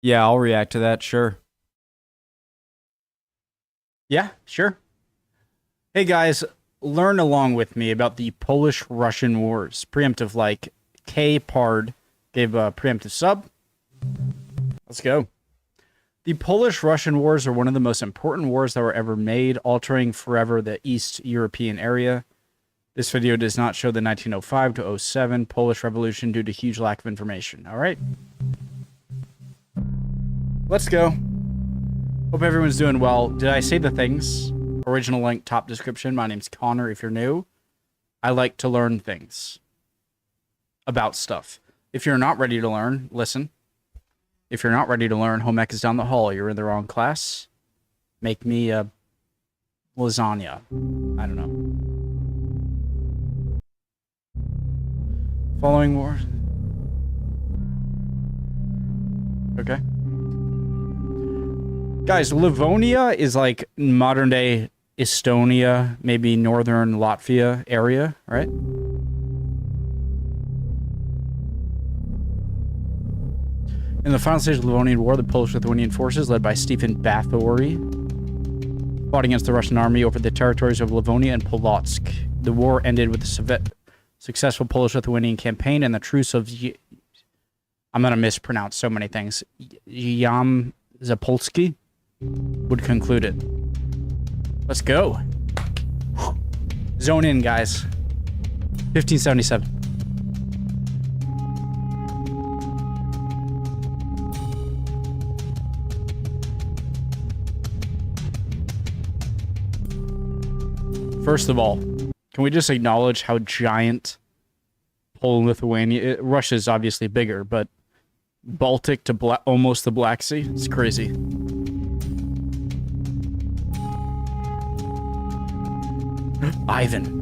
Yeah, I'll react to that, sure. Yeah, sure. Hey guys, learn along with me about the Polish-Russian Wars. Preemptive like K Pard gave a preemptive sub. Let's go. The Polish-Russian Wars are one of the most important wars that were ever made, altering forever the East European area. This video does not show the 1905 to 07 Polish Revolution due to huge lack of information. All right. Let's go. Hope everyone's doing well. Did I say the things? Original link, top description. My name's Connor. If you're new, I like to learn things about stuff. If you're not ready to learn, listen. If you're not ready to learn, home ec is down the hall. You're in the wrong class. Make me a lasagna. I don't know. Following war. Okay. Guys, Livonia is like modern day Estonia, maybe northern Latvia area, right? In the final stage of the Livonian War, the Polish-Lithuanian forces, led by Stephen Bathory, fought against the Russian army over the territories of Livonia and Polotsk. The war ended with the successful Polish-Lithuanian campaign and the truce of... I'm going to mispronounce so many things. Yam Zapolsky would conclude it. Let's go. Zone in, guys. 1577. First of all, can we just acknowledge how giant Poland, Lithuania... Russia's obviously bigger, but Baltic to almost the Black Sea? It's crazy. Ivan.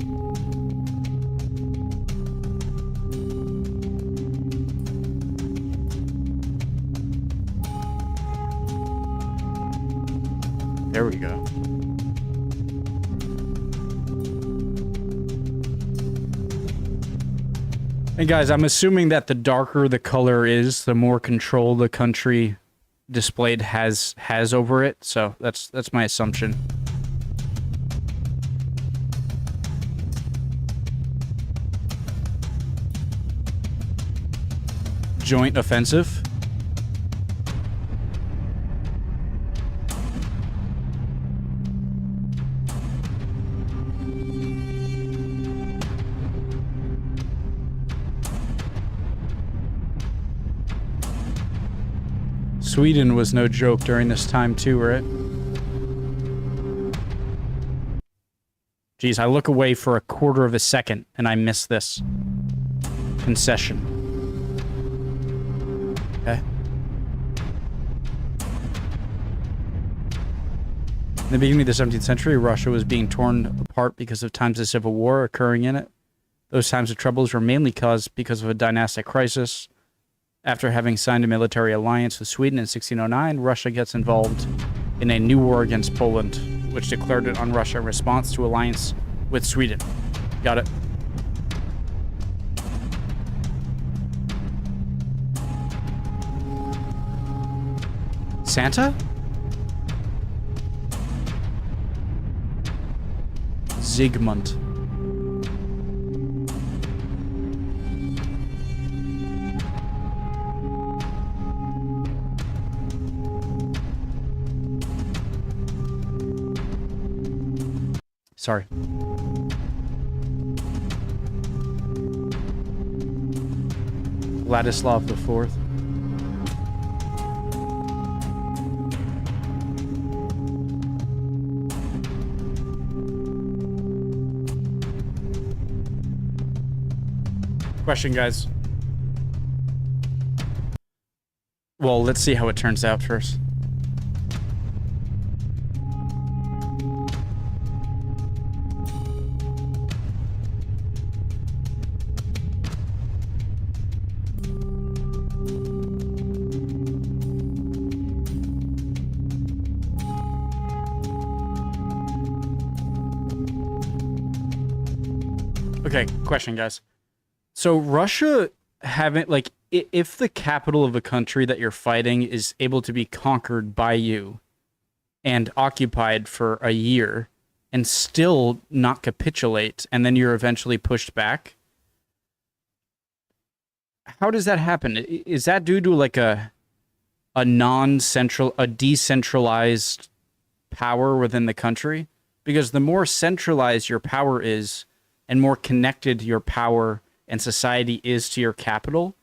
There we go. And guys, I'm assuming that the darker the color is, the more control the country displayed has over it. So that's my assumption. Joint offensive. Sweden was no joke during this time too, right? Geez, I look away for a quarter of a second and I miss this concession. Okay. In the beginning of the 17th century, Russia was being torn apart because of times of civil war occurring in it. Those times of troubles were mainly caused because of a dynastic crisis. After having signed a military alliance with Sweden in 1609, Russia gets involved in a new war against Poland, which declared it on Russia in response to alliance with Sweden. Got it. Santa? Zygmunt. Sorry. Vladislav the Fourth. Question, guys. Well, let's see how it turns out first. Okay, question, guys. So Russia having like if the capital of a country that you're fighting is able to be conquered by you and occupied for a year and still not capitulate, and then you're eventually pushed back, how does that happen? Is that due to like a decentralized power within the country? Because the more centralized your power is and more connected your power and society is to your capital,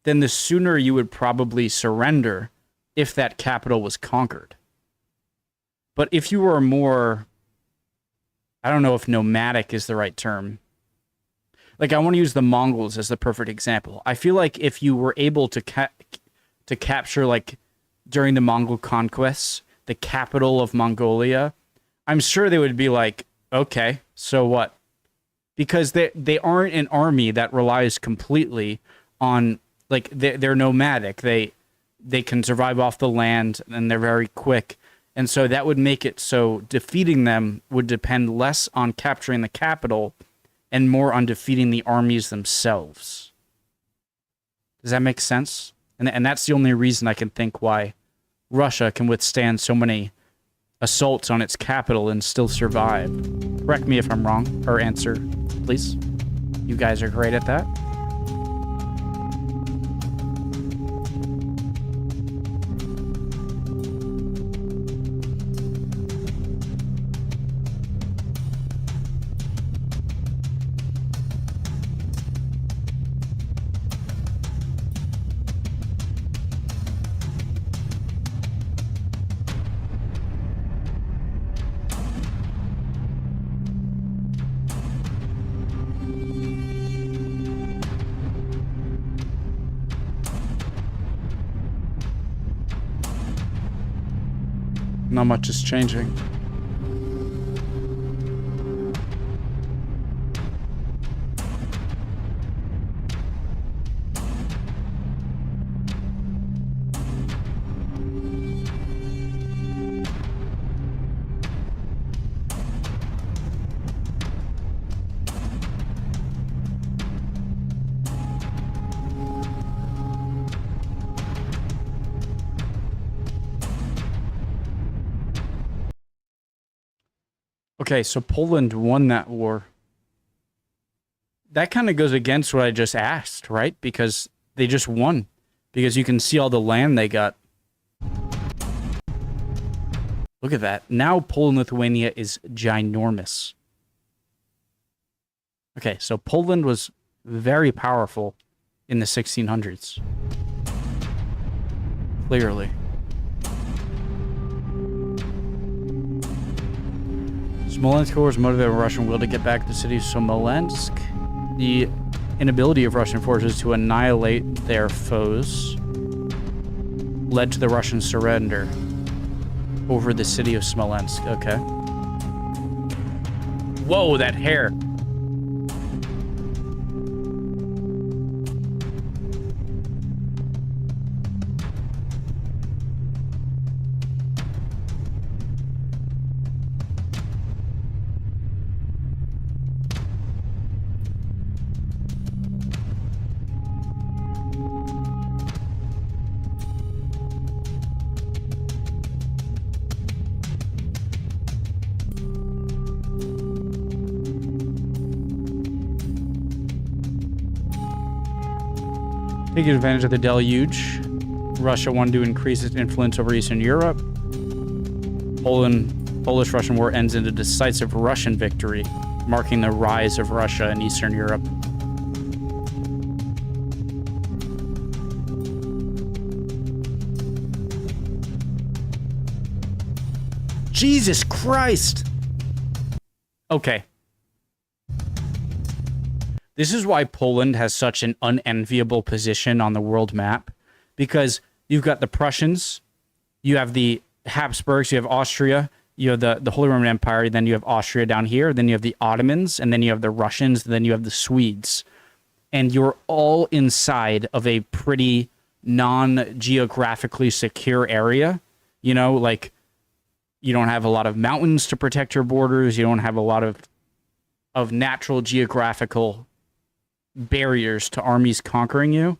then the sooner you would probably surrender if that capital was conquered. But if you were more, I don't know if nomadic is the right term. Like, I want to use the Mongols as the perfect example. I feel like if you were able to capture, like, during the Mongol conquests, the capital of Mongolia, I'm sure they would be like, okay, so what? Because they aren't an army that relies completely on, like, they're nomadic. They can survive off the land, and they're very quick. And so that would make it so defeating them would depend less on capturing the capital and more on defeating the armies themselves. Does that make sense? And that's the only reason I can think why Russia can withstand so many assaults on its capital and still survive. Correct me if I'm wrong, or answer, please. You guys are great at that. Not much is changing. Okay, so Poland won that war. That kind of goes against what I just asked, right? Because they just won. Because you can see all the land they got. Look at that. Now Poland-Lithuania is ginormous. Okay, so Poland was very powerful in the 1600s. Clearly. Smolensk was motivated by Russian will to get back the city of Smolensk. The inability of Russian forces to annihilate their foes led to the Russian surrender over the city of Smolensk. Okay. Whoa, that hair. Taking advantage of the deluge, Russia wanted to increase its influence over Eastern Europe. Polish-Russian war ends in a decisive Russian victory, marking the rise of Russia in Eastern Europe. Jesus Christ! Okay. This is why Poland has such an unenviable position on the world map, because you've got the Prussians, you have the Habsburgs, you have Austria, you have the Holy Roman Empire, then you have Austria down here, then you have the Ottomans, and then you have the Russians, and then you have the Swedes. And you're all inside of a pretty non-geographically secure area. You know, like, you don't have a lot of mountains to protect your borders, you don't have a lot of natural geographical barriers to armies conquering you.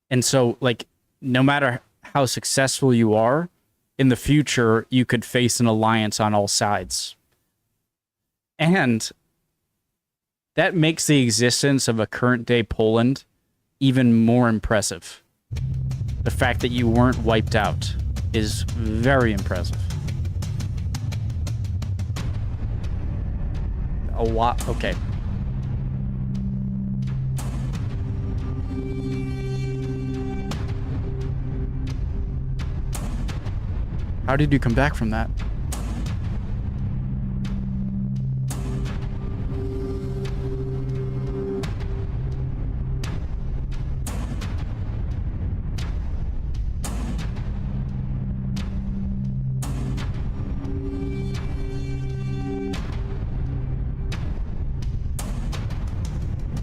And so, like, no matter how successful you are, in the future, you could face an alliance on all sides. And that makes the existence of a current-day Poland even more impressive. The fact that you weren't wiped out is very impressive. A lot. Okay. How did you come back from that?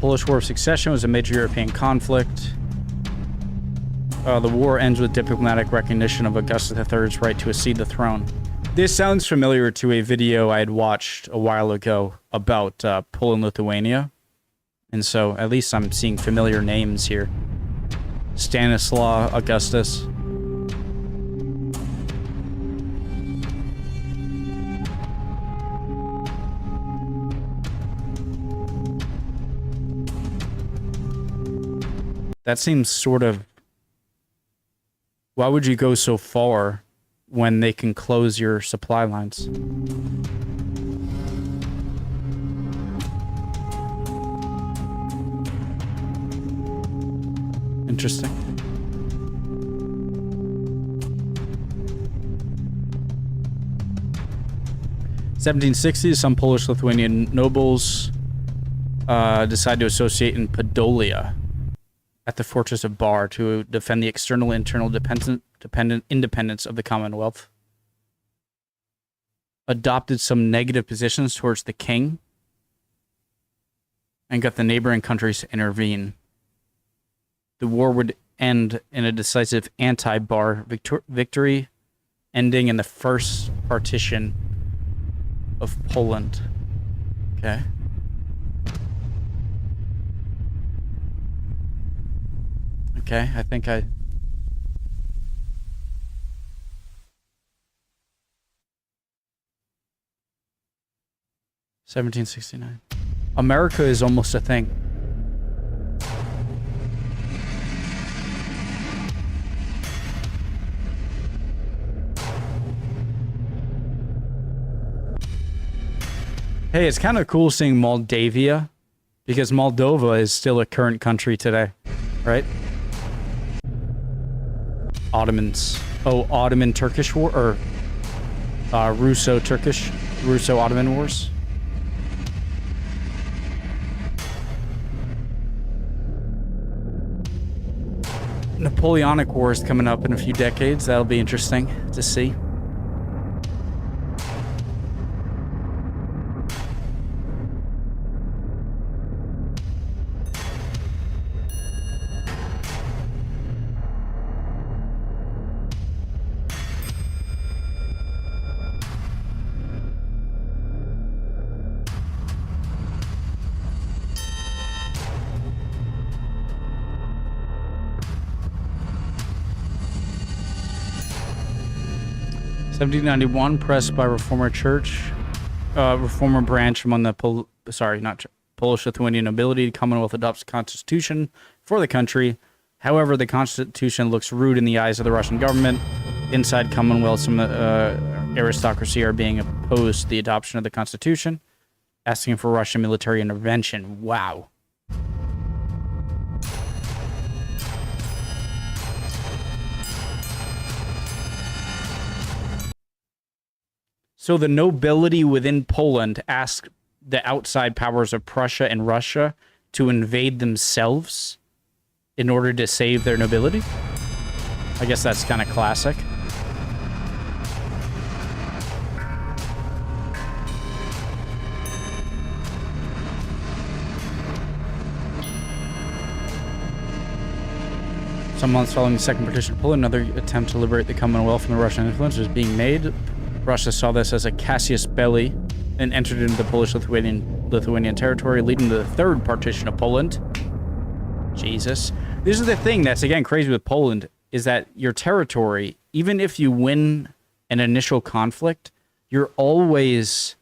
Polish War of Succession was a major European conflict. The war ends with diplomatic recognition of Augustus III's right to accede the throne. This sounds familiar to a video I had watched a while ago about Poland, Lithuania. And so at least I'm seeing familiar names here. Stanislaw Augustus. That seems sort of... Why would you go so far when they can close your supply lines? Interesting. (1760s), some Polish-Lithuanian nobles decide to associate in Podolia at the fortress of Bar to defend the external and internal independence of the Commonwealth. Adopted some negative positions towards the king and got the neighboring countries to intervene. The war would end in a decisive anti-Bar victory, ending in the first partition of Poland. Okay. Okay, I think I... (1769). America is almost a thing. Hey, it's kind of cool seeing Moldavia, because Moldova is still a current country today, right? Ottomans. Oh, Ottoman-Turkish War? Or Russo-Turkish? Russo-Ottoman Wars? Napoleonic Wars coming up in a few decades. That'll be interesting to see. (1791), pressed by Reformer Church, Reformer branch among the Polish-Lithuanian nobility, Commonwealth adopts a constitution for the country. However, the constitution looks rude in the eyes of the Russian government. Inside Commonwealth, some aristocracy are being opposed to the adoption of the constitution, asking for Russian military intervention. Wow. So the nobility within Poland asked the outside powers of Prussia and Russia to invade themselves in order to save their nobility? I guess that's kind of classic. Some months following the Second Partition of Poland, another attempt to liberate the Commonwealth from the Russian influence was being made. Russia saw this as a casus belli and entered into the Polish-Lithuanian Lithuanian territory, leading to the third partition of Poland. Jesus. This is the thing that's, again, crazy with Poland, is that your territory, even if you win an initial conflict, you always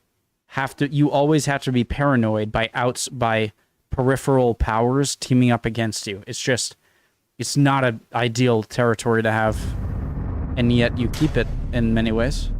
have to be paranoid by peripheral powers teaming up against you. It's not an ideal territory to have, and yet you keep it in many ways.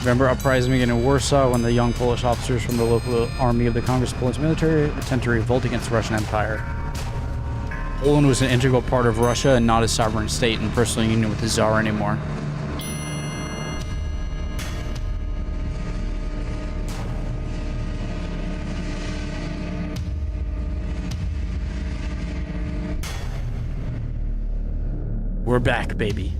Remember uprising began in Warsaw when the young Polish officers from the local army of the Congress Polish military attempt to revolt against the Russian Empire. Poland was an integral part of Russia and not a sovereign state in personal union with the Tsar anymore. We're back, baby.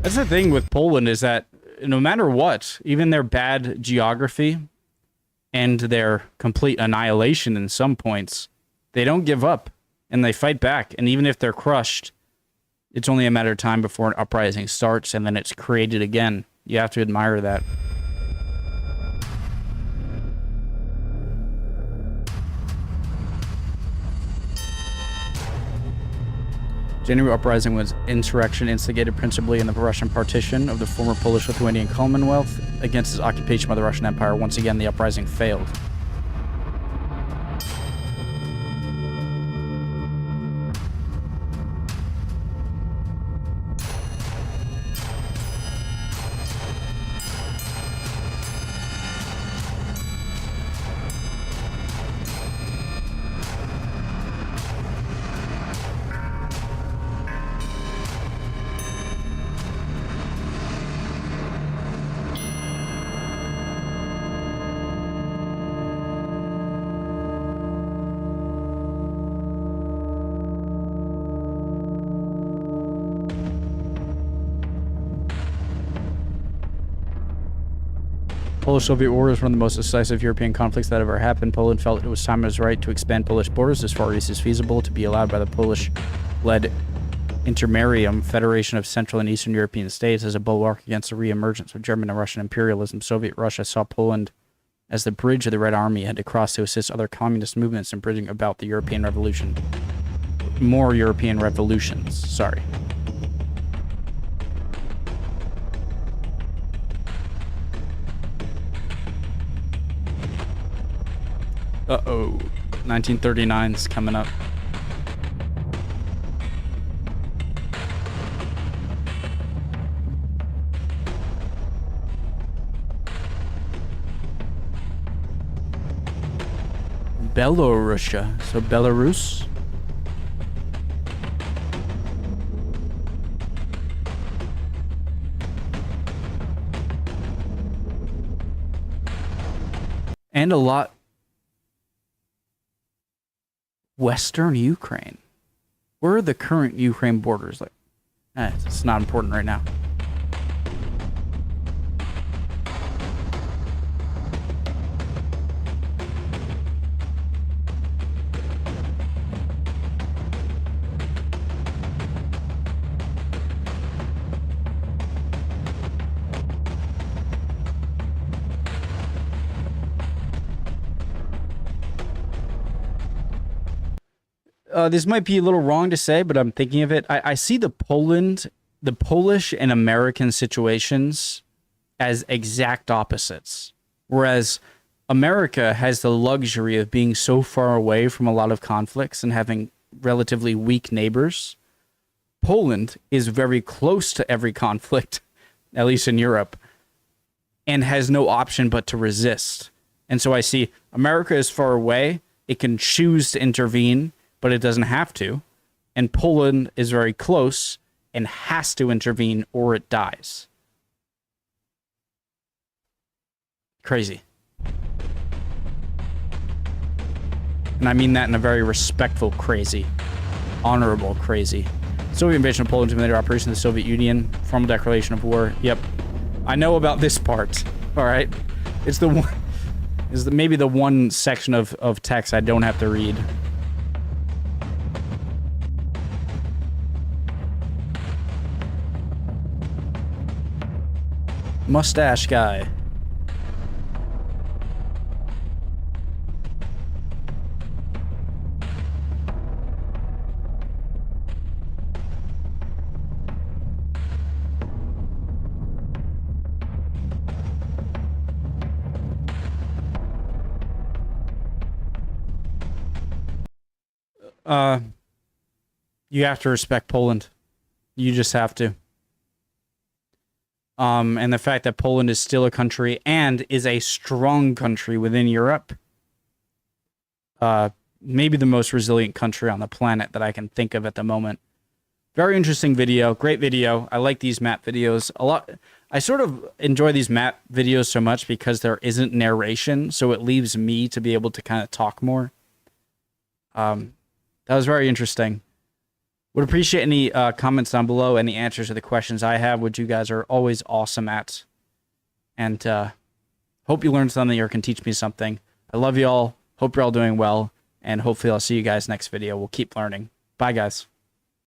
That's the thing with Poland, is that no matter what, even their bad geography and their complete annihilation in some points, they don't give up and they fight back. And even if they're crushed, it's only a matter of time before an uprising starts and then it's created again. You have to admire that. January uprising was insurrection instigated principally in the Russian partition of the former Polish-Lithuanian Commonwealth against its occupation by the Russian Empire. Once again, the uprising failed. Polish-Soviet War was one of the most decisive European conflicts that ever happened. Poland felt it was time it was right to expand Polish borders as far east as feasible, to be allowed by the Polish-led Intermarium Federation of Central and Eastern European states as a bulwark against the re-emergence of German and Russian imperialism. Soviet Russia saw Poland as the bridge of the Red Army had to cross to assist other communist movements in bridging about the European Revolution. More European revolutions, sorry. Uh-oh. 1939's coming up. Belorussia. So Belarus? And a lot Western Ukraine. Where are the current Ukraine borders? Like, it's not important right now. This might be a little wrong to say, but I'm thinking of it. I see the Polish and American situations as exact opposites. Whereas America has the luxury of being so far away from a lot of conflicts and having relatively weak neighbors. Poland is very close to every conflict, at least in Europe, and has no option but to resist. And so I see America is far away. It can choose to intervene, but it doesn't have to. And Poland is very close and has to intervene or it dies. Crazy. And I mean that in a very respectful crazy. Honorable crazy. Soviet invasion of Poland to military operation of the Soviet Union. Formal declaration of war. Yep. I know about this part. Alright. It's the one... maybe the one section of text I don't have to read. Mustache guy. You have to respect Poland. You just have to. And the fact that Poland is still a country and is a strong country within Europe. Maybe the most resilient country on the planet that I can think of at the moment. Very interesting video. Great video. I like these map videos a lot. I sort of enjoy these map videos so much because there isn't narration, so it leaves me to be able to kind of talk more. That was very interesting. Would appreciate any comments down below, any answers to the questions I have, which you guys are always awesome at. And hope you learned something or can teach me something. I love you all. Hope you're all doing well. And hopefully I'll see you guys next video. We'll keep learning. Bye, guys.